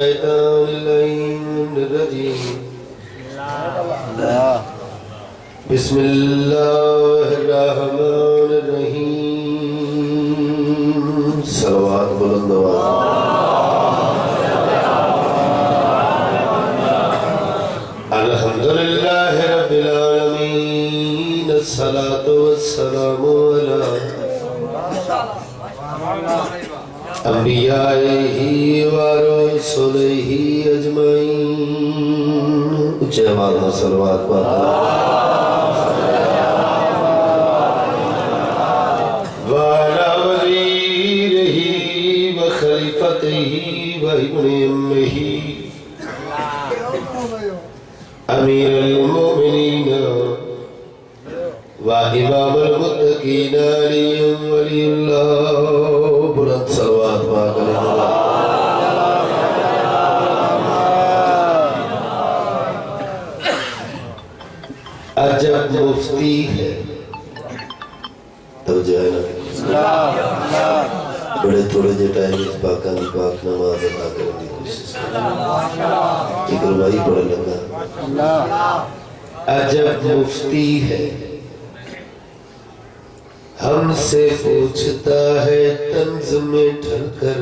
बिस्मिल्लाहिर्रहमानिर्रहीम। सलवात बुलंद अल्हम्दुलिल्लाहि रब्बिल आलमीन। अस्सलातु वस्सलामु अला अंबियाइही व रुसुलिही अजमईन। उच्च आवाज़ में सलवात पढ़ो। व अला वज़ीरिही व खलीफतिही व इब्नि अम्मिही अमीरुल मोमिनीन व इमामुल मुत्तकीन अलियुम वलियुल्लाह। बुलंद सलवात पाकर अजब मुफ्ती है तो जो है ना बड़े थोड़े जे टाइम इस पाका दी पाक नमाज अदा करने की कोशिश एक रुवाई पढ़ लगा। अजब मुफ्ती है हमसे पूछता है तंज में ढलकर,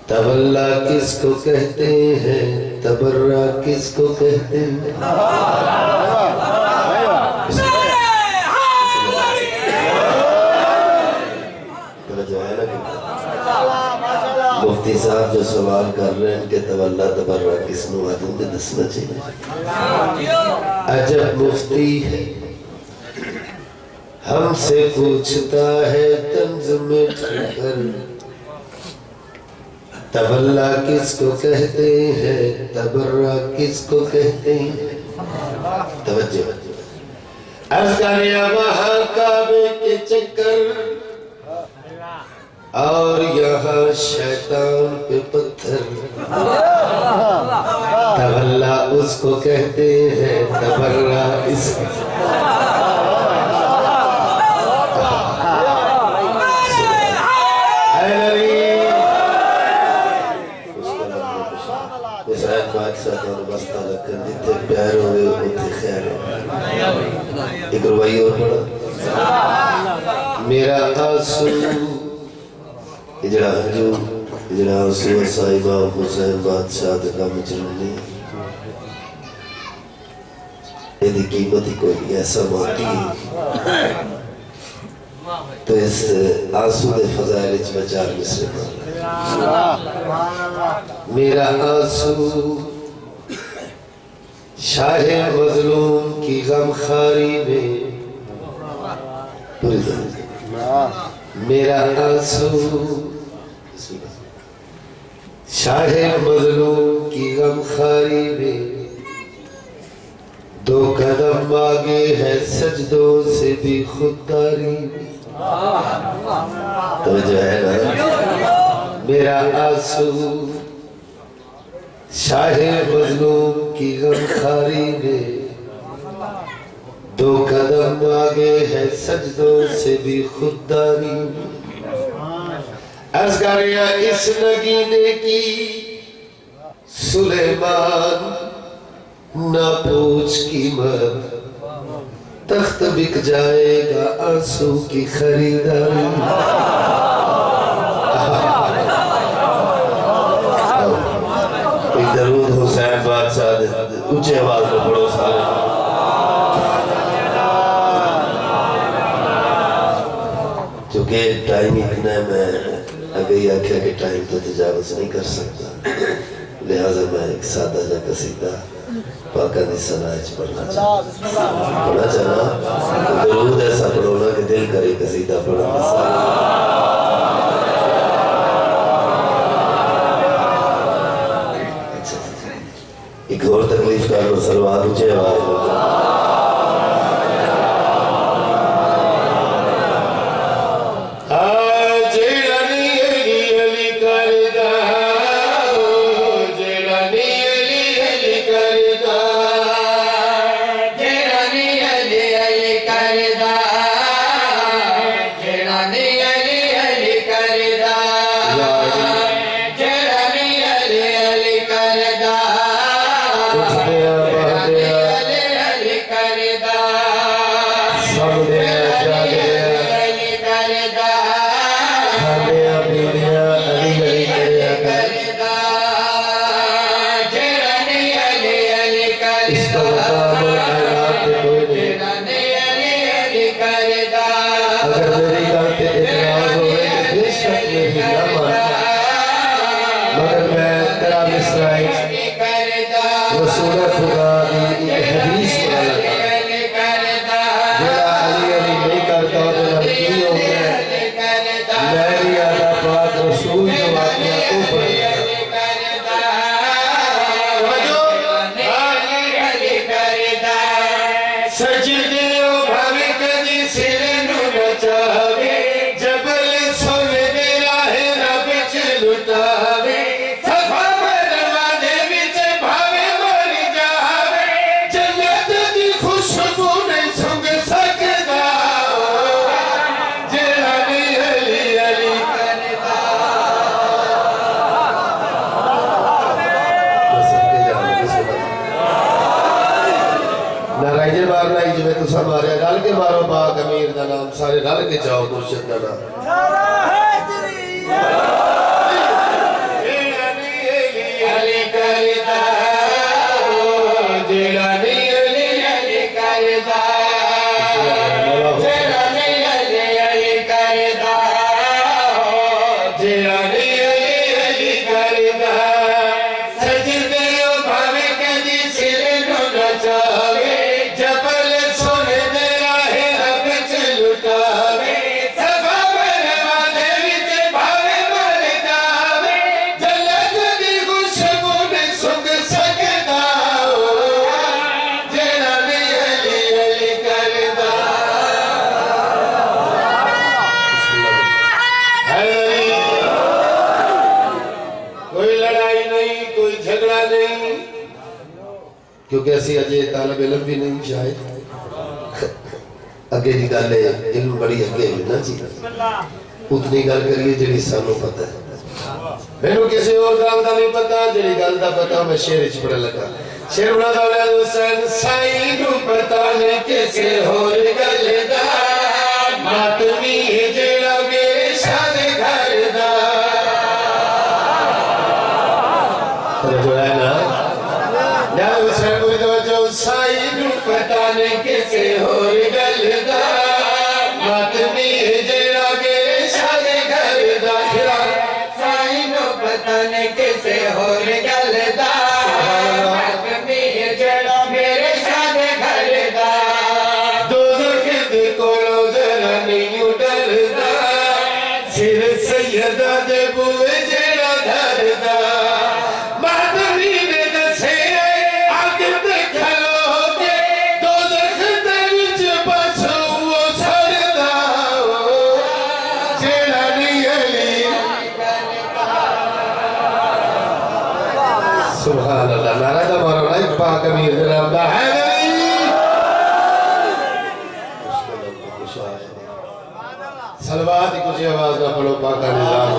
तवल्ला किसको कहते हैं, तबर्रा किसको कहते हैं। जो है ना मुफ्ती साहब जो सवाल कर रहे हैं कि तवल्ला तबर्रा किसको आते दसना चाहिए। अजब मुफ्ती है हमसे पूछता है तंज में ढलकर, तवल्ला किसको कहते हैं, तबर्रा किसको कहते हैं। तवज्जो वहाँ काबे के चक्कर और यहाँ शैतान पे पत्थर, तवल्ला उसको कहते हैं, तबर्रा इसको। एक रुवाई और पढ़ा। मेरा आंसू इजड़ा हंजू इजड़ा आंसू साहिबा हुसैन बादशाह दे कम चलने यदि कीमत ही कोई ऐसा माटी तो इस आंसू दे फजाइल में चार मिसरे पढ़। मेरा आंसू शाहे मजलूम की गमखारी में, मेरा आंसू शाहे मजलूम की गमखारी में, दो कदम आगे है सजदों से भी खुददारी में। तो जो है ना मेरा आंसू शाहे मजलूम की गमखारी में, दो कदम आगे है सजदों से भी खुददारी में। असगरिया इस नगीने की सुलेमान ना पूछ कीमत, तख्त बिक जाएगा आंसू की खरीदारी। दरूद हुसैन बादशाह ऊंचे आवाज में पढ़ो सारे। क्योंकि टाइम इतना है, मैं अगर ये आख्या कि टाइम तो तजावज नहीं कर सकता, लिहाजा मैं एक सादा जा कसीदा पाका दी सनाज पढ़ना चाहना। तो दरूद ऐसा पढ़ो ना कि दिल करे कसीदा पढ़ना। एक और तकलीफ का सलवार ऊंचे आवाज में जेड़ा नी अली तुसा मारे रल के मारो पाक अमीर दा नाम सारे रल के जाओ मुर्शिद दा नाम क्योंकि असी अजे तालब इलम भी नहीं शायद अगे की गल है इल्म बड़ी अगे है ना जी उतनी गल करिए जी सानू पता है मैनू किसी और गल का नहीं पता जी गल का पता मैं शेर च पढ़न लगा शेर बना हुसैन साईं नू पता नहीं किसी होर गल दा मातमी जेड़ा मेरे शान घर दा जो है ना साईं नू पता नहीं किसे होर गल दा मातमी जेड़ा मेरे शान घर दा साईं नू पता नहीं किसे होर गल दा मातमी जेड़ा मेरे शान घर दा दोज़ख दे कोलों जरा नहीं डरदा सिर सैयदा दे बुए जेड़ा धरदा सुभान अल्लाह नारा दा मारो ना पाक अमीर दे नाम दा है सलवात की कुछ आवाज ना पढ़ो पाक का निजाम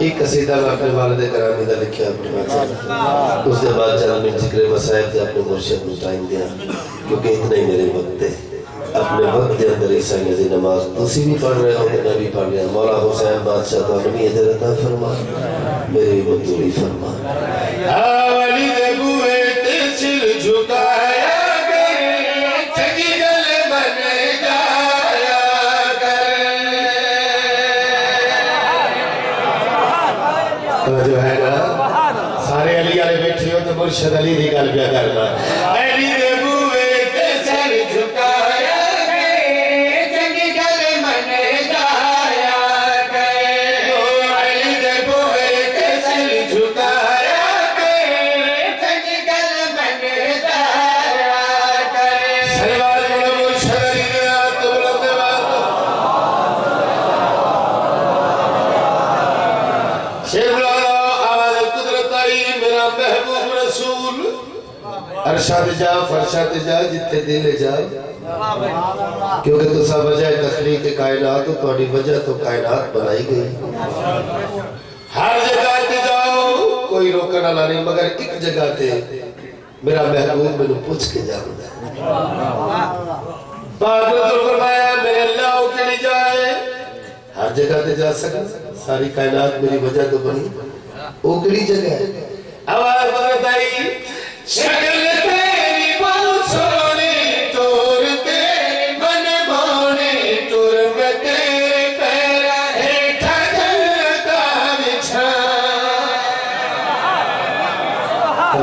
एक कसीदा मैं अपने वालिद करामी दा लिखिया अपने वास्ते उसके बाद चला मैं जिक्र मसाइब दे अपने मुर्शिद नू टाइम दिया क्योंकि इतना ही मेरे वक्त है अपने वक्त के अंदर ईसाइयों की नमाज तुसी भी पढ़ रहे हो मैं भी पढ़ रहा मौला हुसैन बादशाह तो भी इधर अता फरमा मेरी मंजूरी फरमा वली दे बुए ते सिर झुकाया कर चंगी गल बन जाया कर तो जो है ना सारे अली वाले बैठे हो तो मुर्शिद अली की गल क्या करना अली दे बुए ते सिर झुकाया अरशाद जा फरशाद जा जिथे दिल जा क्योंकि तुसा वजह तखलीक कायनात तुम्हारी वजह तो कायनात बनाई गई हर जगह ते जाओ कोई रोकने वाला नहीं मगर एक जगह ते मेरा महबूब मैनू पूछ के जांदा पाक ने फरमाया मेरे अल्लाह उठनी जाए हर जगह ते जा सकता सारी कायनात मेरी वजह तो बनी वो केड़ी जगह है आवाज बताई शक्ल तेरी बहुत सोनी तोर तेरे मन मोने तोर में तेरे पैरा हेठा जलता बिछा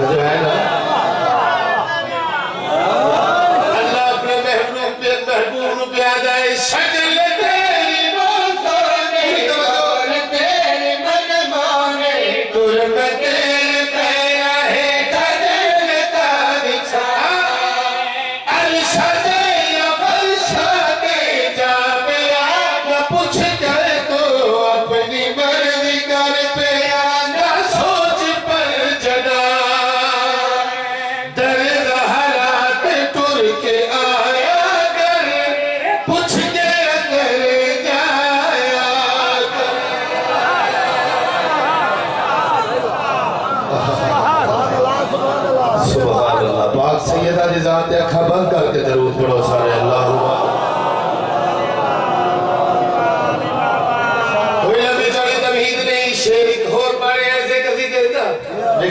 जो है ना अल्लाह अपने महबूब नू प्यार है शक्ल तेरी बहुत सोनी तोर तेरे मन मोने तोर में तेरे पैरा हेठा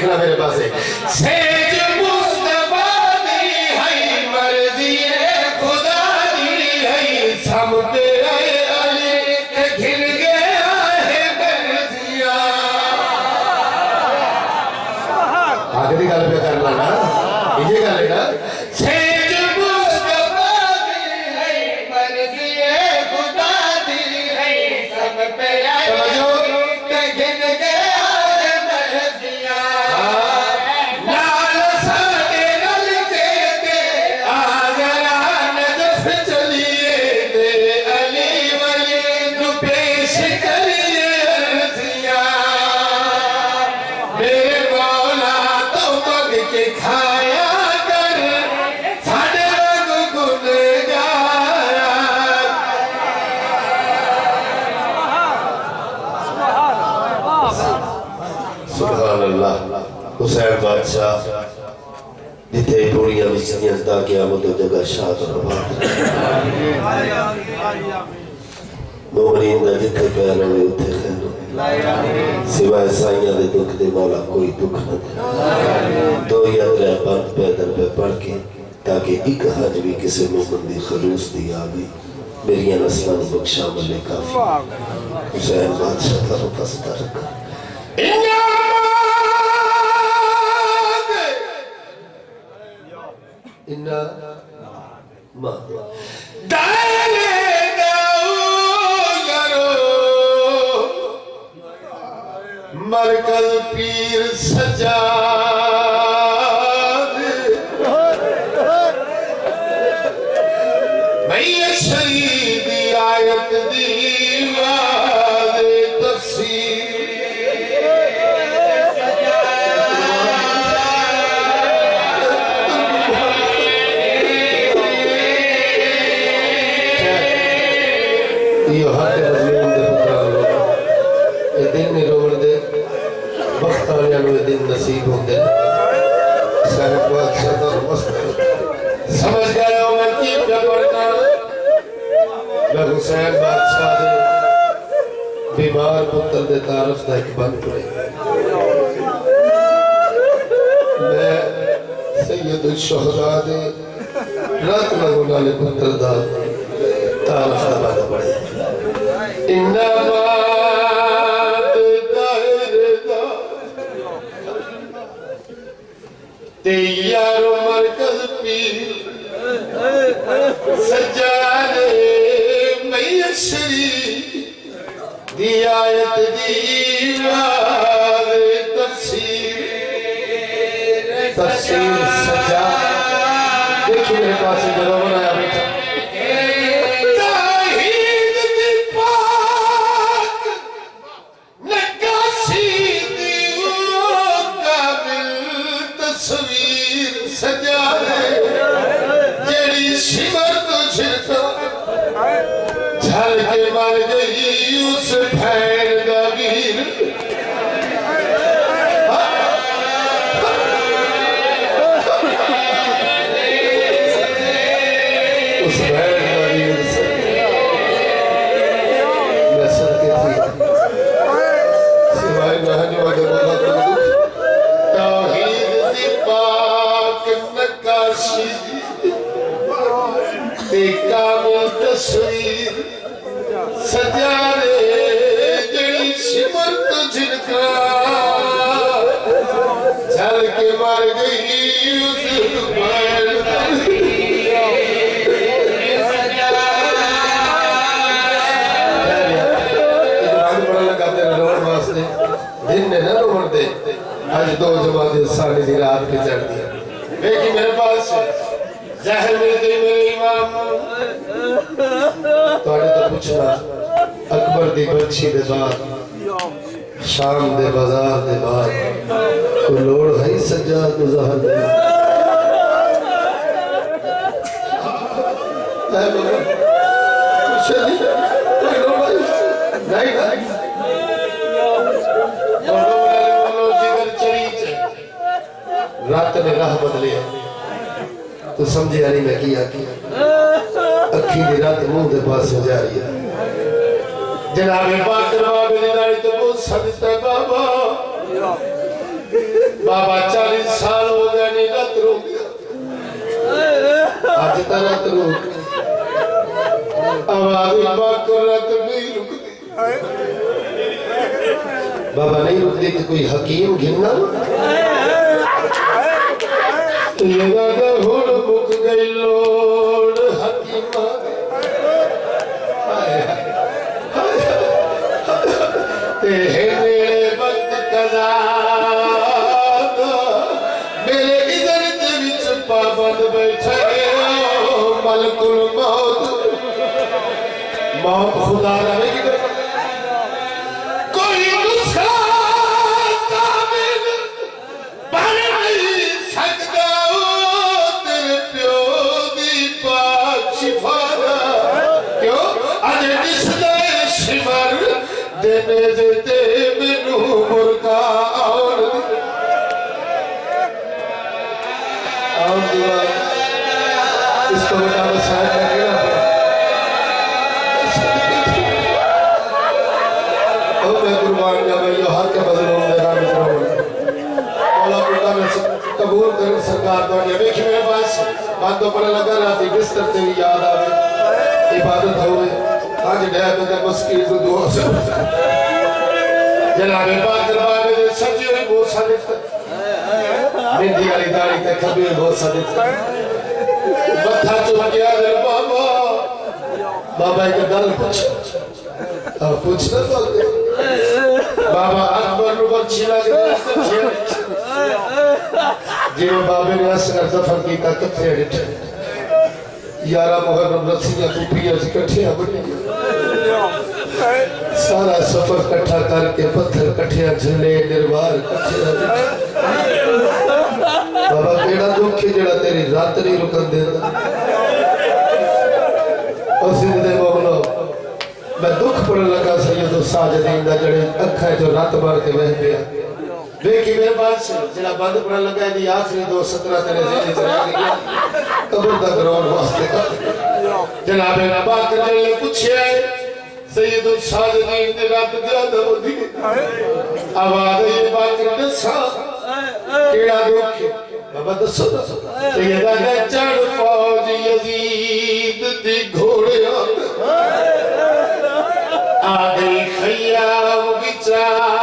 लिखना मेरे पास है सेज मुस्तफा दी है मर्जी खुदा दी है सब पे आए अली ते घिर गया है मर्जिया आखिरी गल पे करना ना ये गल है ना सेज मुस्तफा दी है मर्जी खुदा दी है सब पे आए ते घिर गया हुसैन बादशाह जिथे पूरियां विचरियां ताकि आमद जगह शाह मोमरीन दा जिथे पैर होवे उथे खैर सिवाय साइयां दे दुख दे मौला कोई दुख न दे दो या त्रै बंद पैदल पे पढ़ के ताकि एक हज भी किसी मोमन दी खलूस दी आ गई मेरियां नस्लां नूं बख्शा मले काफी हुसैन बादशाह दा फसदा रखा इन्ना मां दाले दाऊ यारो मरकज पीर सजाद मैया शरीफ दी आयत दी वाज़े तफसीर नसीब होंगे समझ गए हो मैं की पढ़ना मैं हुसैन बादशाह दे बीमार पुत्र दे तारफ दा एक बंद पड़े मैं सैयद शुहदा दे रात लगो नाले पुत्र दा तारफ दा बंद पड़े इन्ना यारो मरकज पीर सजादे मैया शरीफ दी आयत दी वाज़े तफसीर सजा देखिए मेरे पास जरा बनाया बेटा मर गई उस भैर दा वीर उस भैर दा वीर मैं सदके थी सिवाय नहज वगैरह तौहीद दी पाक नक्काशी ते कामिल तस्वीर सजारे जड़ी सिमर तो जिनका चल के मर गई उस भैर दिन ने ना रोड दे आज दो जमाते साढ़े दी रात के चढ़ दिया लेकिन मेरे पास जहर में दे मेरे इमाम तोड़े तो पूछना अकबर दी बच्ची दे बाद शाम दे बाजार दे बाद कोई लोड़ है सज्जाद मुज़हर दे रात में राह बदले तो समझे नहीं मैं किया अखी दी रात मुंह दे पास जा रही है जनाब पाक दरबार में नाली तो बहुत सदता बाबा बाबा 40 साल हो गए नहीं रत रुक आज तरत रुक आवाज बाकर रत नहीं रुकती बाबा नहीं रुकती तो कोई हकीम गिनना लगा हुड़ मुक गई लोड़ हकीमा ते मेरे वक्त कजा मेरे इधर दे विच पाबंद बैठे मलकुल मौत मौत खुदा रहे किधर कोई नुस्खा कामिल बन नहीं सकता तेरे प्यो दी पाक शिफा क्यों अजे दिसदे शिमर देने देते मैनू मुर्गा और दुआ इसको बता शायद लगेगा और मैं कुर्बान जाऊं यो हर के बदलों मेरा मित्र मौला खुदा में कबूल कर सरकार तो ये देखिए मेरे पास बातों पर लगा रात बिस्तर से याद आवे इबादत होवे आज डे पे मुश्किल से दुआ से जनाबे पाक दरबार में सजी हुई बहुत सारे मेहंदी वाली दाढ़ी तक खबी बहुत सारे मत्था चुम गया रे बाबा बाबा एक गल पूछना बोलते बाबा अकबर नु बच्ची लग जिव बाबे ने असगर दफन कीता किथे डिठे 11 मुहर्रम रसिया कुपिया इकट्ठे बने सारा सफर इकट्ठा करके पत्थर इकट्ठे झले दरबार इकट्ठे बाबा केड़ा दुख है जेड़ा तेरी रात नहीं रुकन देता और सिद्धे बोलो मैं दुख पड़न लगा सैयद साजिदीन दा जड़े अखा जो रात भर के बह पिया देखी मेरे पास जेड़ा बंद पड़न लगा दी आखिरी 2 17 तेरे ज़हन च रह गया कब्र दा ग्राउंड वास्ते जनाब पाक ने पूछे सैयद साजिदीन ते रात ज्यादा होती आवाज ये बात कर सा केड़ा दुख बाबा दसो सैयदा ने चढ़ फौज यजीद दी घोड़ियां आ गई खयाम विचार